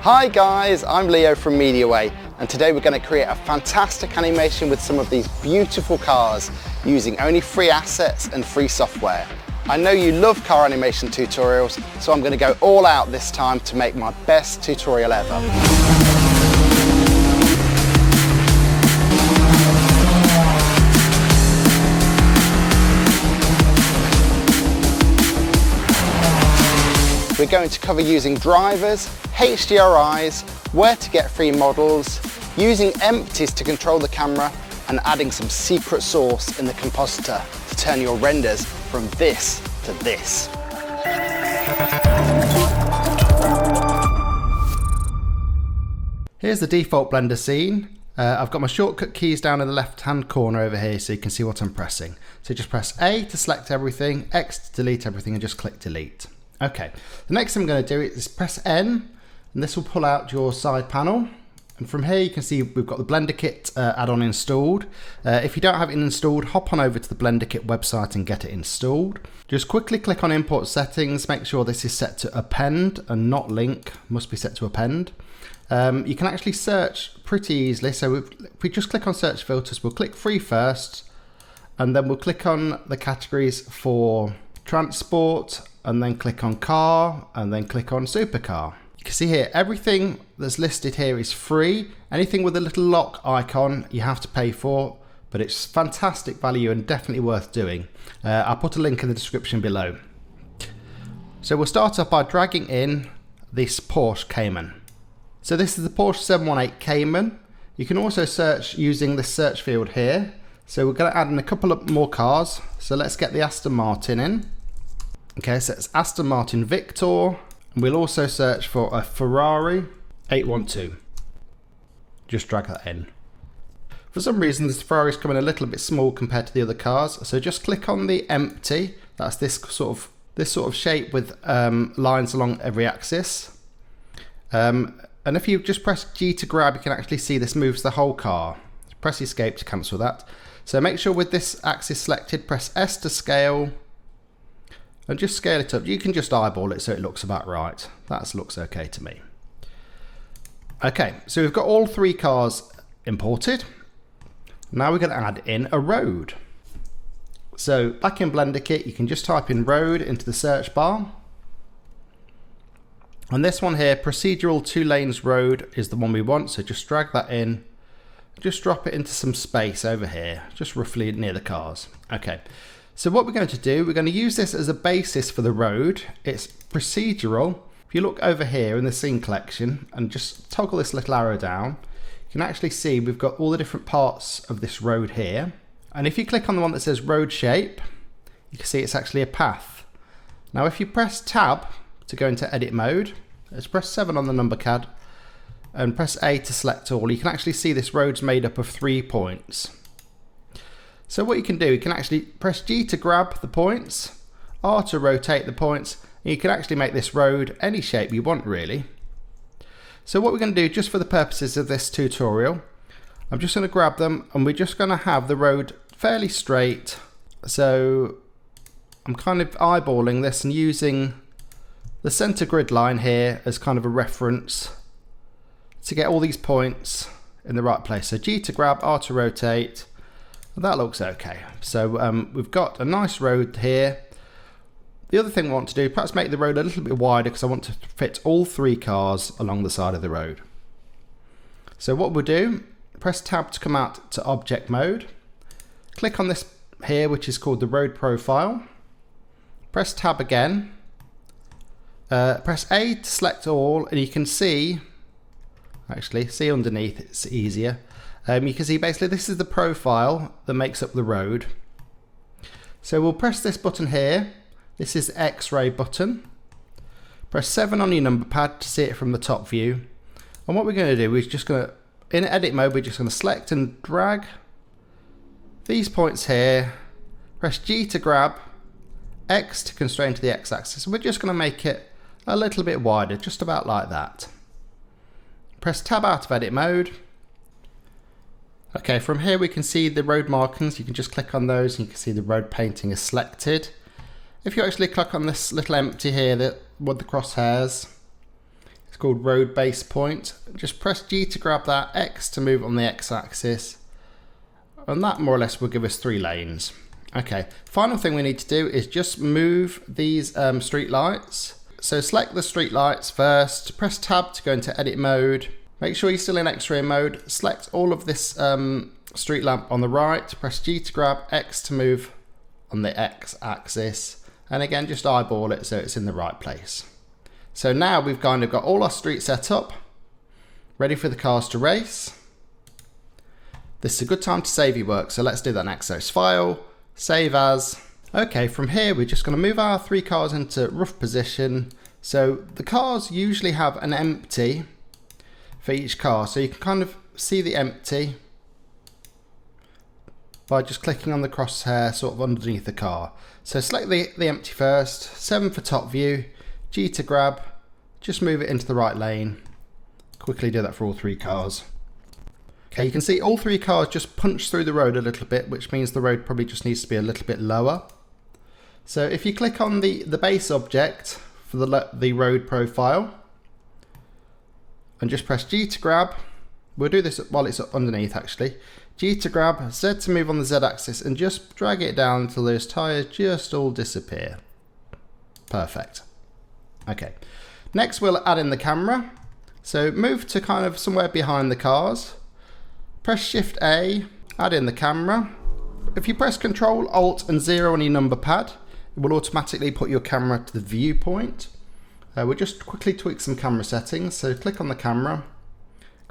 Hi guys, I'm Leo from MediaWay, and today we're going to create a fantastic animation with some of these beautiful cars using only free assets and free software. I know you love car animation tutorials, so I'm going to go all out this time to make my best tutorial ever. We're going to cover using drivers, HDRIs, where to get free models, using empties to control the camera, and adding some secret sauce in the Compositor to turn your renders from this to this. Here's the default Blender scene. I've got my shortcut keys down in the left hand corner over here so you can see what I'm pressing. So just press A to select everything, X to delete everything, and just click delete. Okay, the next thing I'm going to do is press N, and this will pull out your side panel. And from here you can see we've got the Blender Kit add-on installed. If you don't have it installed, hop on over to the Blender Kit website and get it installed. Just quickly click on Import Settings, make sure this is set to Append and not Link, must be set to Append. You can actually search pretty easily, so if we just click on Search Filters, we'll click Free first, and then we'll click on the categories for Transport, and then click on Car, and then click on Supercar. You can see here, everything that's listed here is free. Anything with a little lock icon you have to pay for, but it's fantastic value and definitely worth doing. I'll put a link in the description below. So we'll start off by dragging in this Porsche Cayman. So this is the Porsche 718 Cayman. You can also search using this search field here. So we're going to add in a couple of more cars. So let's get the Aston Martin in. Okay, so it's Aston Martin Victor. And we'll also search for a Ferrari 812. Just drag that in. For some reason, this Ferrari's coming a little bit small compared to the other cars. So just click on the empty. That's this sort of shape with lines along every axis. And if you just press G to grab, you can actually see this moves the whole car. Press Escape to cancel that. So make sure with this axis selected, press S to scale. And just scale it up. You can just eyeball it so it looks about right. That looks okay to me. Okay, so we've got all three cars imported. Now we're going to add in a road. So back in Blender Kit, you can just type in road into the search bar. And this one here, procedural 2 lanes road, is the one we want. So just drag that in. Just drop it into some space over here, just roughly near the cars. Okay. So what we're going to do, we're going to use this as a basis for the road. It's procedural. If you look over here in the scene collection and just toggle this little arrow down, you can actually see we've got all the different parts of this road here. And if you click on the one that says road shape, you can see it's actually a path. Now if you press tab to go into edit mode, let's press 7 on the number pad and press A to select all, you can actually see this road's made up of 3 points. So what you can do, you can actually press G to grab the points, R to rotate the points, and you can actually make this road any shape you want really. So what we're going to do, just for the purposes of this tutorial, I'm just going to grab them and we're just going to have the road fairly straight. So I'm kind of eyeballing this and using the center grid line here as kind of a reference to get all these points in the right place. So G to grab, R to rotate. That looks okay. So we've got a nice road here. The other thing I want to do, perhaps make the road a little bit wider because I want to fit all 3 cars along the side of the road. So what we'll do, press tab to come out to object mode. Click on this here, which is called the road profile. Press tab again. Press A to select all, and you can see, actually see underneath, it's easier. You can see basically this is the profile that makes up the road. So we'll press this button here. This is the X-ray button. Press 7 on your number pad to see it from the top view. And what we're going to do is just going to, in edit mode, we're just going to select and drag these points here. Press G to grab, X to constrain to the X-axis. We're just going to make it a little bit wider, just about like that. Press tab out of edit mode. Okay, from here we can see the road markings. You can just click on those and you can see the road painting is selected. If you actually click on this little empty here that with the crosshairs, it's called road base point. Just press G to grab that, X to move on the X axis, and that more or less will give us 3 lanes. Okay, final thing we need to do is just move these street lights. So select the street lights first, press tab to go into edit mode. Make sure you're still in X-ray mode. Select all of this street lamp on the right, press G to grab, X to move on the X axis, and again just eyeball it so it's in the right place. So now we've kind of got all our streets set up, ready for the cars to race. This is a good time to save your work, so let's do that next. So it's File, Save As. Okay, from here we're just going to move our 3 cars into rough position. So the cars usually have an empty for each car, so you can kind of see the empty by just clicking on the crosshair sort of underneath the car. So select the empty first, 7 for top view, G to grab, just move it into the right lane. Quickly do that for all 3 cars. Okay, you can see all 3 cars just punch through the road a little bit, which means the road probably just needs to be a little bit lower. So if you click on the base object for the road profile, and just press G to grab, we'll do this while it's underneath actually. G to grab, Z to move on the Z axis, and just drag it down until those tyres just all disappear. Perfect. Okay, next we'll add in the camera. So move to kind of somewhere behind the cars. Press Shift A, add in the camera. If you press Control, Alt and 0 on your number pad, it will automatically put your camera to the viewpoint. We'll just quickly tweak some camera settings. So click on the camera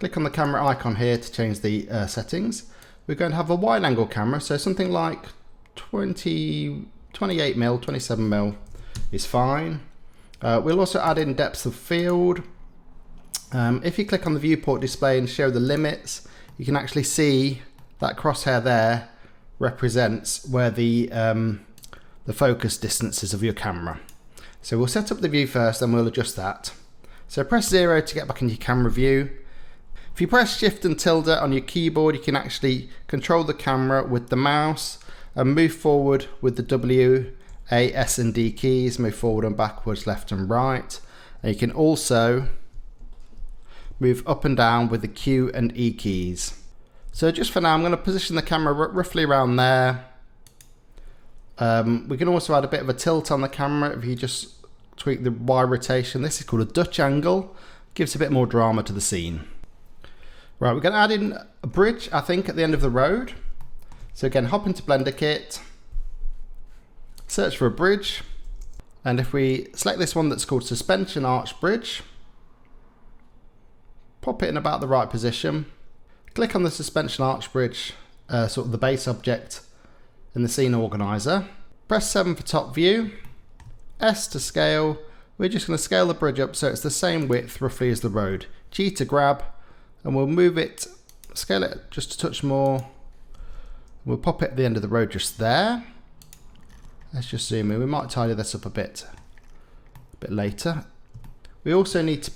icon here to change the settings. We're going to have a wide angle camera, so something like 28mm, 27mm is fine. We'll also add in depth of field. If you click on the viewport display and show the limits, you can actually see that crosshair there represents where the focus distance is of your camera. So we'll set up the view first, then we'll adjust that. So press 0 to get back into your camera view. If you press Shift and tilde on your keyboard, you can actually control the camera with the mouse and move forward with the W, A, S and D keys, move forward and backwards, left and right. And you can also move up and down with the Q and E keys. So just for now, I'm going to position the camera roughly around there. We can also add a bit of a tilt on the camera if you just tweak the Y rotation. This is called a Dutch angle. Gives a bit more drama to the scene. Right, we're going to add in a bridge, I think, at the end of the road. So again, hop into Blender Kit, search for a bridge, and if we select this one that's called Suspension Arch Bridge, pop it in about the right position, click on the Suspension Arch Bridge, sort of the base object in the scene organizer, press 7 for top view, S to scale. We're just going to scale the bridge up so it's the same width roughly as the road. G to grab, and we'll move it, scale it just a touch more. We'll pop it at the end of the road just there. Let's just zoom in. We might tidy this up a bit later. We also need to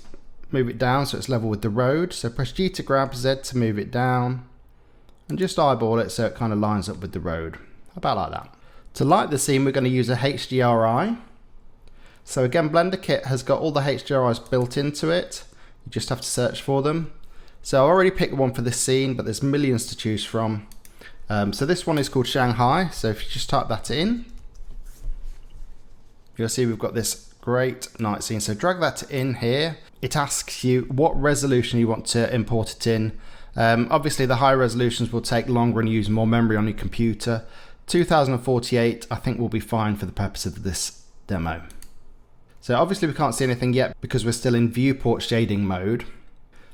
move it down so it's level with the road. So press G to grab, Z to move it down, and just eyeball it so it kind of lines up with the road. About like that. To light the scene, we're going to use a HDRI. So again, Blender Kit has got all the HDRIs built into it. You just have to search for them. So I already picked one for this scene, but there's millions to choose from. So this one is called Shanghai. So if you just type that in, you'll see we've got this great night scene. So drag that in here. It asks you what resolution you want to import it in. Obviously the high resolutions will take longer and use more memory on your computer. 2048 I think will be fine for the purpose of this demo. So obviously we can't see anything yet because we're still in viewport shading mode.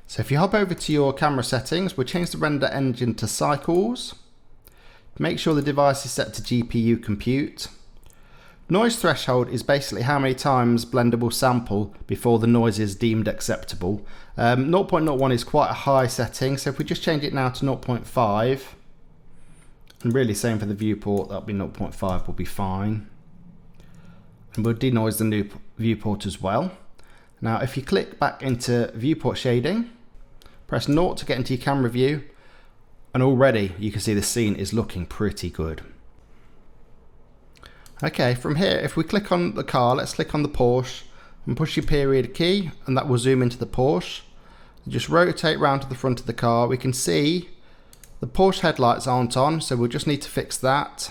So if you hop over to your camera settings, we'll change the render engine to cycles. Make sure the device is set to GPU compute. Noise threshold is basically how many times Blender will sample before the noise is deemed acceptable. 0.01 is quite a high setting, so if we just change it now to 0.5, and really same for the viewport, that'll be 0.5 will be fine. And we'll denoise the new viewport as well. Now if you click back into viewport shading, press 0 to get into your camera view, and already you can see the scene is looking pretty good. Okay, from here, if we click on the car, let's click on the Porsche, and push your period key, and that will zoom into the Porsche. Just rotate round to the front of the car. We can see the Porsche headlights aren't on, so we'll just need to fix that.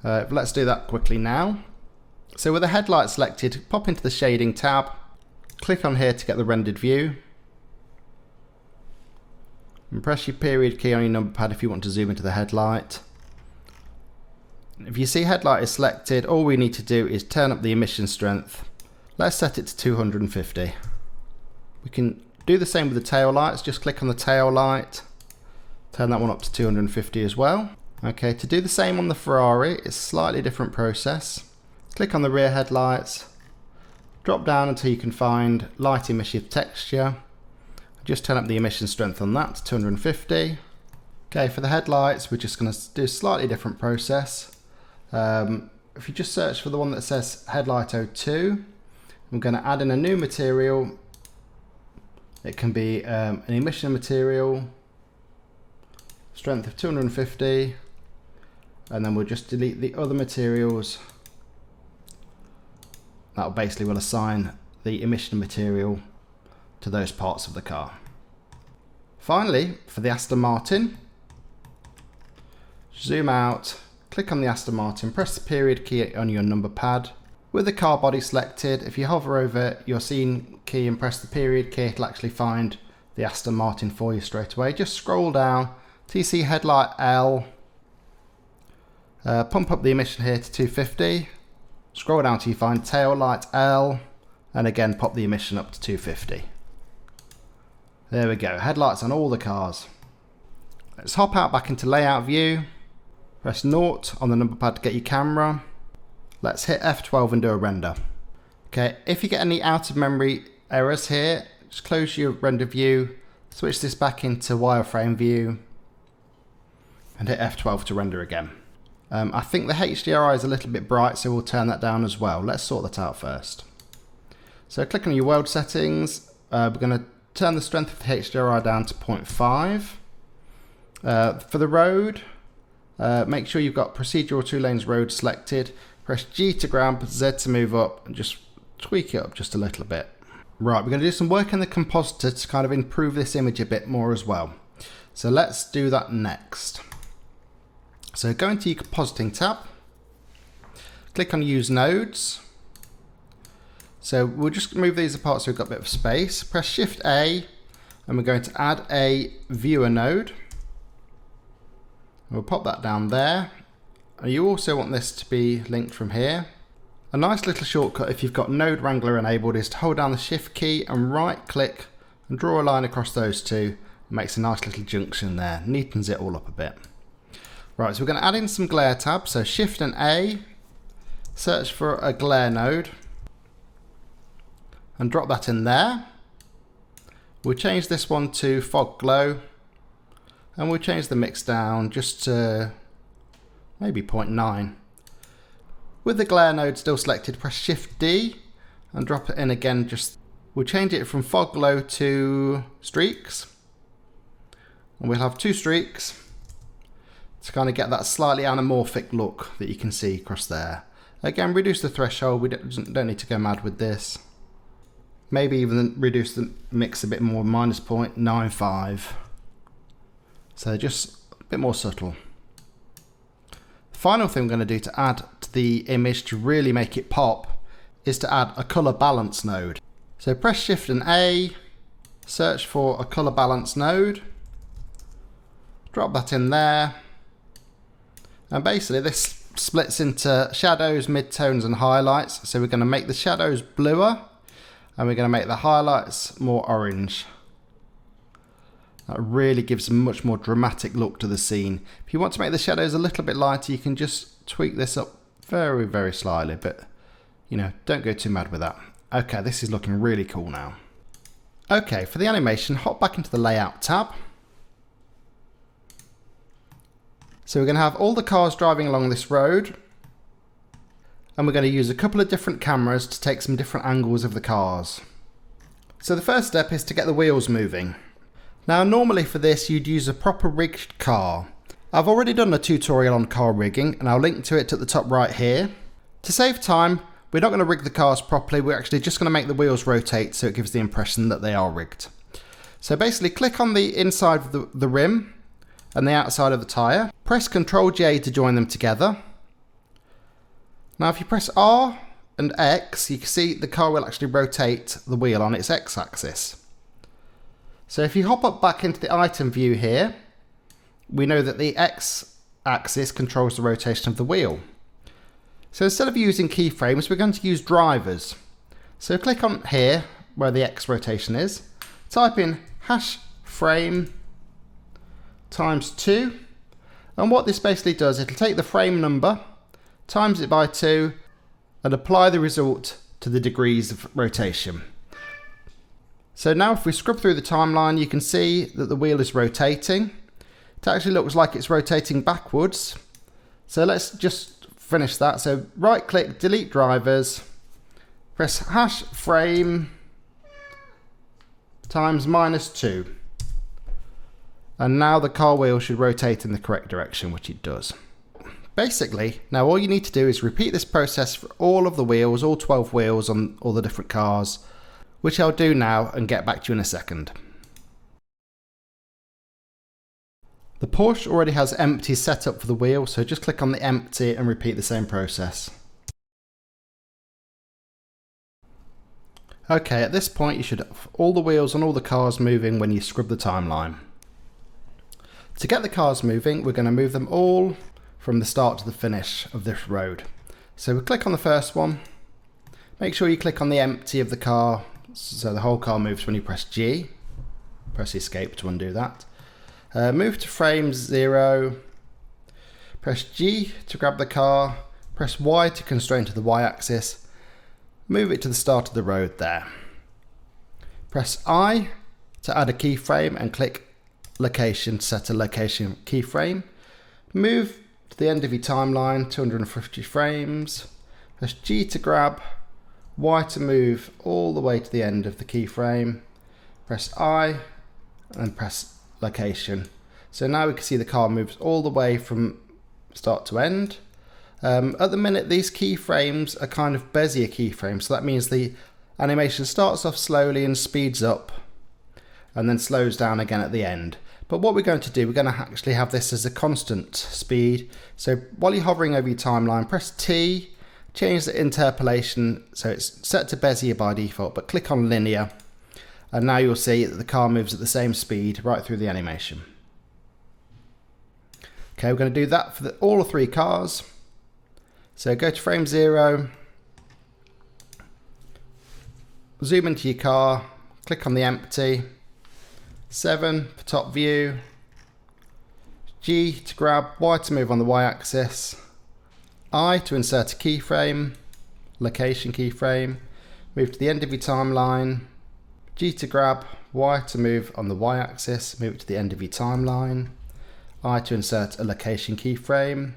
Let's do that quickly now. So with the headlights selected, pop into the shading tab, click on here to get the rendered view, and press your period key on your number pad if you want to zoom into the headlight. If you see headlight is selected, all we need to do is turn up the emission strength. Let's set it to 250. We can do the same with the tail lights. Just click on the tail light, turn that one up to 250 as well. Okay, to do the same on the Ferrari, it's a slightly different process. Click on the rear headlights, drop down until you can find light emission texture. Just turn up the emission strength on that to 250. Okay, for the headlights, we're just going to do a slightly different process. If you just search for the one that says headlight 02, I'm going to add in a new material. It can be an emission material, strength of 250, and then we'll just delete the other materials. That basically will assign the emission material to those parts of the car. Finally, for the Aston Martin, zoom out, click on the Aston Martin, press the period key on your number pad. With the car body selected, if you hover over your scene key and press the period key, it'll actually find the Aston Martin for you straight away. Just scroll down till you see headlight L, pump up the emission here to 250, scroll down till you find tail light L, and again pop the emission up to 250. There we go, headlights on all the cars. Let's hop out back into layout view, press 0 on the number pad to get your camera. Let's hit F12 and do a render. Okay, if you get any out of memory errors here, just close your render view, switch this back into wireframe view, and hit F12 to render again. I think the HDRI is a little bit bright, so we'll turn that down as well. Let's sort that out first. So click on your world settings. We're going to turn the strength of the HDRI down to 0.5. For the road, make sure you've got procedural 2 lanes road selected. Press G to grab, Z to move up, and just tweak it up just a little bit. Right, we're going to do some work in the compositor to kind of improve this image a bit more as well. So let's do that next. So go into your compositing tab, click on use nodes. So we'll just move these apart so we've got a bit of space. Press Shift A, and we're going to add a viewer node. We'll pop that down there. And you also want this to be linked from here. A nice little shortcut if you've got Node Wrangler enabled is to hold down the Shift key and right click and draw a line across those two. It makes a nice little junction there, neatens it all up a bit. Right, so we're going to add in some glare tabs. So Shift and A, search for a glare node and drop that in there. We'll change this one to fog glow, and we'll change the mix down just to maybe 0.9. With the glare node still selected, press Shift D and drop it in again. We'll change it from fog glow to streaks, and we'll have 2 streaks to kind of get that slightly anamorphic look that you can see across there. Again, reduce the threshold. We don't need to go mad with this. Maybe even reduce the mix a bit more, -0.95. So just a bit more subtle. Final thing I'm going to do to add to the image to really make it pop is to add a color balance node. So press Shift and A, search for a color balance node, drop that in there, and basically this splits into shadows, midtones and highlights. So we're going to make the shadows bluer and we're going to make the highlights more orange. That really gives a much more dramatic look to the scene. If you want to make the shadows a little bit lighter, you can just tweak this up very, very slightly, but you know, don't go too mad with that. Okay, this is looking really cool now. Okay, for the animation, hop back into the layout tab. So we're going to have all the cars driving along this road, and we're going to use a couple of different cameras to take some different angles of the cars. So the first step is to get the wheels moving. Now normally for this you'd use a proper rigged car. I've already done a tutorial on car rigging and I'll link to it at the top right here. To save time, we're not going to rig the cars properly. We're actually just going to make the wheels rotate so it gives the impression that they are rigged. So basically click on the inside of the rim and the outside of the tyre. Press Ctrl J to join them together. Now if you press R and X, you can see the car will actually rotate the wheel on its X axis. So if you hop up back into the item view here, we know that the X axis controls the rotation of the wheel. So instead of using keyframes, we're going to use drivers. So click on here where the X rotation is, type in #frame times 2, and what this basically does, it'll take the frame number, times it by 2, and apply the result to the degrees of rotation. So now if we scrub through the timeline, you can see that the wheel is rotating. It actually looks like it's rotating backwards. So let's just finish that. So right click, delete drivers, press #frame times -2. And now the car wheel should rotate in the correct direction, which it does. Basically, now all you need to do is repeat this process for all of the wheels, all 12 wheels on all the different cars, which I'll do now and get back to you in a second. The Porsche already has empty set up for the wheel, so just click on the empty and repeat the same process. Okay, at this point you should have all the wheels on all the cars moving when you scrub the timeline. To get the cars moving, we're going to move them all from the start to the finish of this road. So we click on the first one, make sure you click on the empty of the car, so the whole car moves when you press G, press escape to undo that. Move to frame 0, press G to grab the car, press Y to constrain to the Y axis, move it to the start of the road there. Press I to add a keyframe and click location to set a location keyframe. Move to the end of your timeline, 250 frames, press G to grab, Y to move all the way to the end of the keyframe, press I and press location. So now we can see the car moves all the way from start to end. At the minute these keyframes are kind of Bezier keyframes, so that means the animation starts off slowly and speeds up and then slows down again at the end. But what we're going to do, we're going to actually have this as a constant speed. So while you're hovering over your timeline, press T, change the interpolation so it's set to Bezier by default, but click on linear. And now you'll see that the car moves at the same speed right through the animation. Okay, we're going to do that for all 3 cars. So go to frame 0, zoom into your car, click on the empty, 7 for top view, G to grab, Y to move on the Y axis, I to insert a keyframe, location keyframe, move to the end of your timeline, G to grab, Y to move on the Y axis, move to the end of your timeline, I to insert a location keyframe,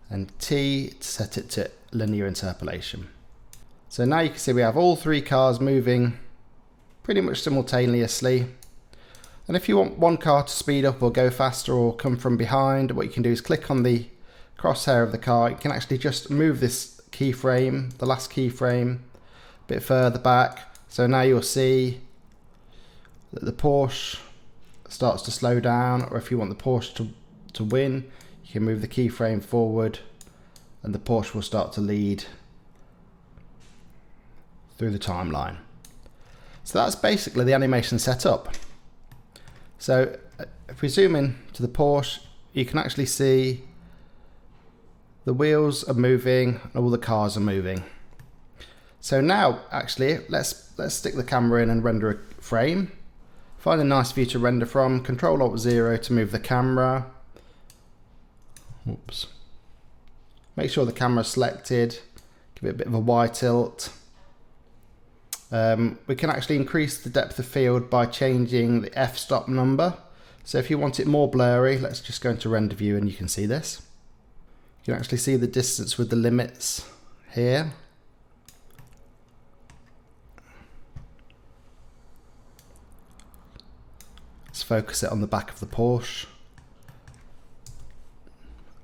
and T to set it to linear interpolation. So now you can see we have all 3 cars moving pretty much simultaneously. And if you want one car to speed up or go faster or come from behind, what you can do is click on the crosshair of the car. You can actually just move this keyframe, the last keyframe, a bit further back. So now you'll see that the Porsche starts to slow down, or if you want the Porsche to win, you can move the keyframe forward and the Porsche will start to lead through the timeline. So that's basically the animation set up. So if we zoom in to the Porsche, you can actually see the wheels are moving and all the cars are moving. So now actually let's stick the camera in and render a frame. Find a nice view to render from, Ctrl-Alt-0 to move the camera. Oops. Make sure the camera's selected, give it a bit of a Y tilt. We can actually increase the depth of field by changing the f-stop number. So if you want it more blurry, let's just go into render view and you can see this. You can actually see the distance with the limits here. Let's focus it on the back of the Porsche.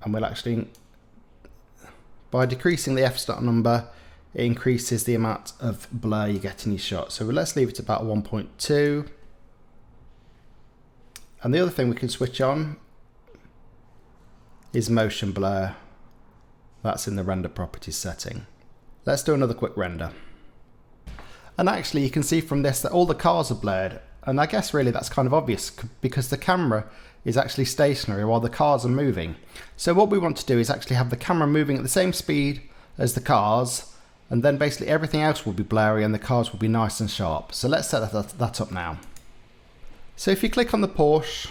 And we'll actually, by decreasing the f-stop number, it increases the amount of blur you get in your shot. So let's leave it about 1.2. And the other thing we can switch on is motion blur. That's in the render properties setting. Let's do another quick render. And actually you can see from this that all the cars are blurred. And I guess really that's kind of obvious because the camera is actually stationary while the cars are moving. So what we want to do is actually have the camera moving at the same speed as the cars, and then basically everything else will be blurry and the cars will be nice and sharp. So let's set that up now. So if you click on the Porsche,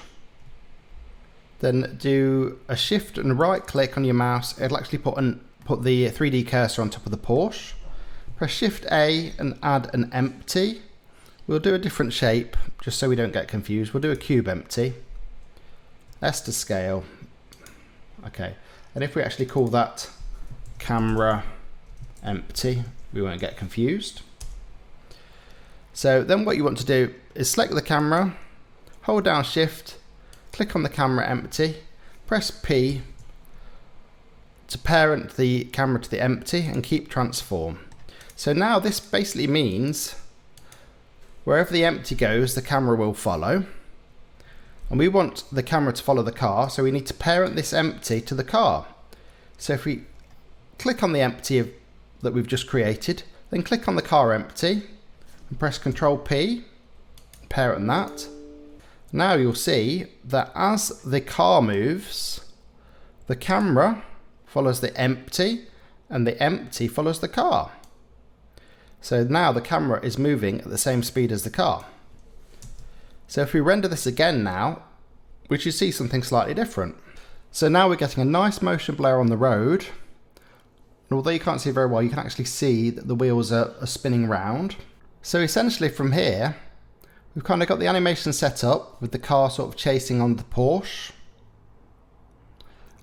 then do a shift and right click on your mouse, it'll actually put the 3D cursor on top of the Porsche. Press Shift A and add an empty. We'll do a different shape just so we don't get confused. We'll do a cube empty. S to scale. Okay, and if we actually call that camera empty, we won't get confused. So then what you want to do is select the camera, hold down Shift, click on the camera empty, press P to parent the camera to the empty and keep transform. So now this basically means wherever the empty goes, the camera will follow. And we want the camera to follow the car, so we need to parent this empty to the car. So if we click on the empty that we've just created, then click on the car empty and press Ctrl P, parent that. Now you'll see that as the car moves, the camera follows the empty and the empty follows the car. So now the camera is moving at the same speed as the car. So if we render this again now, we should see something slightly different. So now we're getting a nice motion blur on the road. And although you can't see very well, you can actually see that the wheels are spinning round. So essentially from here, we've kind of got the animation set up with the car sort of chasing on the Porsche.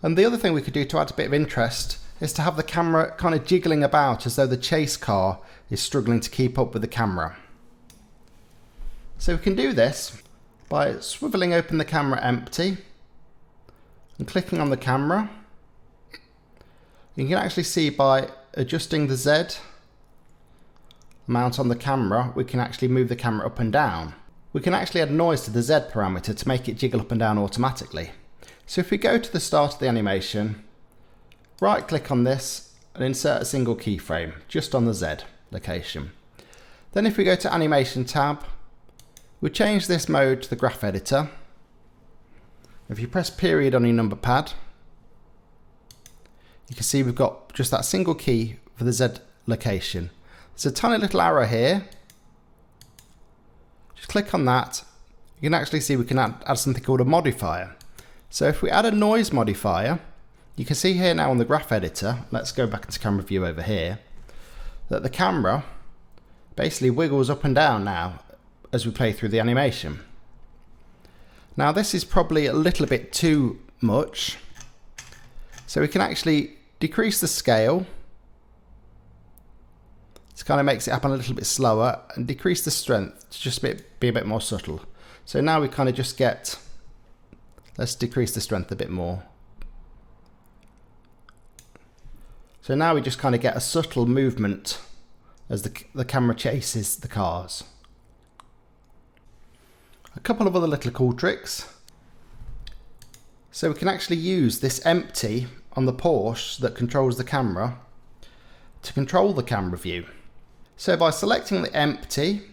And the other thing we could do to add a bit of interest is to have the camera kind of jiggling about as though the chase car is struggling to keep up with the camera. So we can do this by swiveling open the camera empty and clicking on the camera. You can actually see by adjusting the Z amount on the camera, we can actually move the camera up and down. We can actually add noise to the Z parameter to make it jiggle up and down automatically. So if we go to the start of the animation, right click on this and insert a single keyframe just on the Z location. Then if we go to Animation tab, we change this mode to the graph editor. If you press period on your number pad, you can see we've got just that single key for the Z location. There's a tiny little arrow here. Just click on that. You can actually see we can add something called a modifier. So if we add a noise modifier, you can see here now on the graph editor, let's go back into camera view over here, that the camera basically wiggles up and down now as we play through the animation. Now this is probably a little bit too much, so we can actually decrease the scale. This kind of makes it happen a little bit slower, and decrease the strength to just be a bit more subtle. So now we kind of just get, let's decrease the strength a bit more. So now we just kind of get a subtle movement as the camera chases the cars. A couple of other little cool tricks. So we can actually use this empty on the Porsche that controls the camera to control the camera view. So by selecting the empty,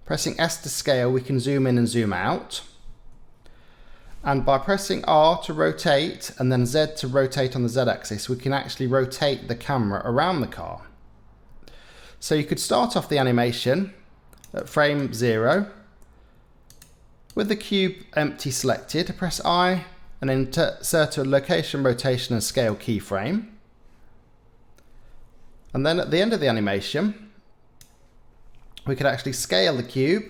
pressing S to scale, we can zoom in and zoom out. And by pressing R to rotate and then Z to rotate on the Z axis, we can actually rotate the camera around the car. So you could start off the animation at frame 0 with the cube empty selected, press I and insert a location, rotation and scale keyframe. And then at the end of the animation, we could actually scale the cube.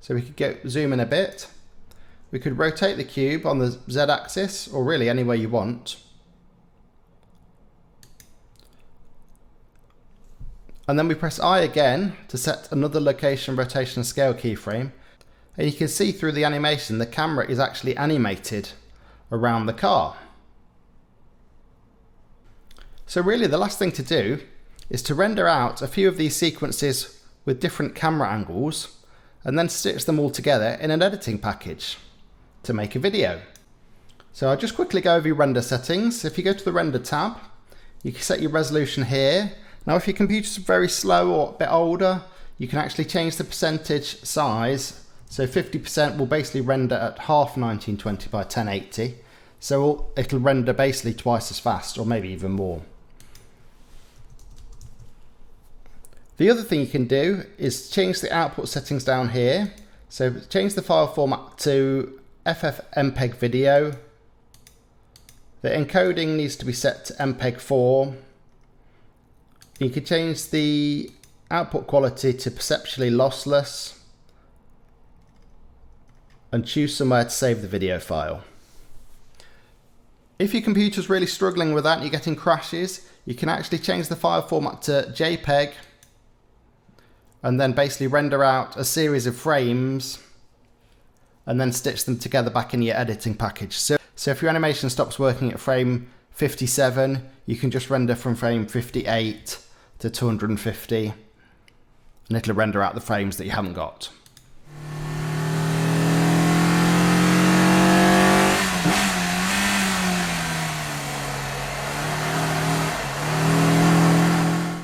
So we could zoom in a bit. We could rotate the cube on the Z axis, or really anywhere you want. And then we press I again to set another location, rotation and scale keyframe. And you can see through the animation, the camera is actually animated around the car. So really the last thing to do is to render out a few of these sequences with different camera angles and then stitch them all together in an editing package to make a video. So I'll just quickly go over your render settings. If you go to the render tab, you can set your resolution here. Now if your computer's very slow or a bit older, you can actually change the percentage size. So 50% will basically render at half 1920 by 1080. So it'll render basically twice as fast, or maybe even more. The other thing you can do is change the output settings down here. So change the file format to FFmpeg video. The encoding needs to be set to MPEG 4. You can change the output quality to perceptually lossless and choose somewhere to save the video file. If your computer's really struggling with that and you're getting crashes, you can actually change the file format to JPEG and then basically render out a series of frames and then stitch them together back in your editing package. So if your animation stops working at frame 57, you can just render from frame 58 to 250 and it'll render out the frames that you haven't got.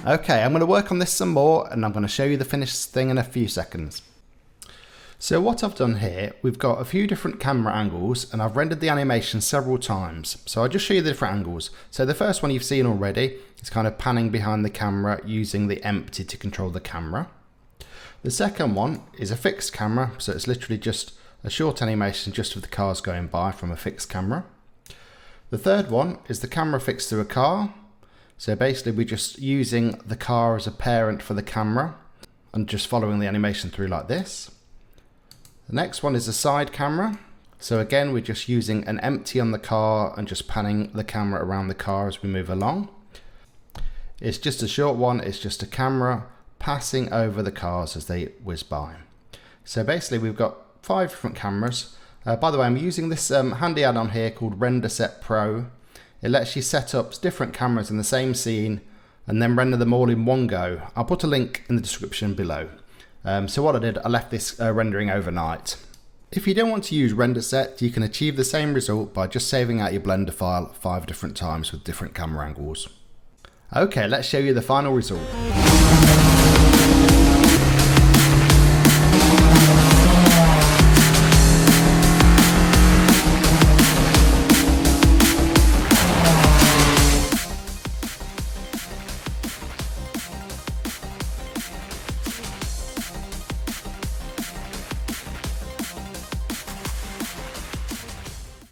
Okay, I'm going to work on this some more and I'm going to show you the finished thing in a few seconds. So what I've done here, we've got a few different camera angles and I've rendered the animation several times. So I'll just show you the different angles. So the first one you've seen already, it's kind of panning behind the camera using the empty to control the camera. The second one is a fixed camera, so it's literally just a short animation just of the cars going by from a fixed camera. The third one is the camera fixed to a car. So basically we're just using the car as a parent for the camera and just following the animation through like this. The next one is a side camera. So again, we're just using an empty on the car and just panning the camera around the car as we move along. It's just a short one. It's just a camera passing over the cars as they whiz by. So basically we've got 5 different cameras. By the way, I'm using this handy add-on here called Render Set Pro. It lets you set up different cameras in the same scene and then render them all in one go. I'll put a link in the description below. So what I did, I left this rendering overnight. If you don't want to use Render Set, you can achieve the same result by just saving out your Blender file 5 different times with different camera angles. Okay, let's show you the final result.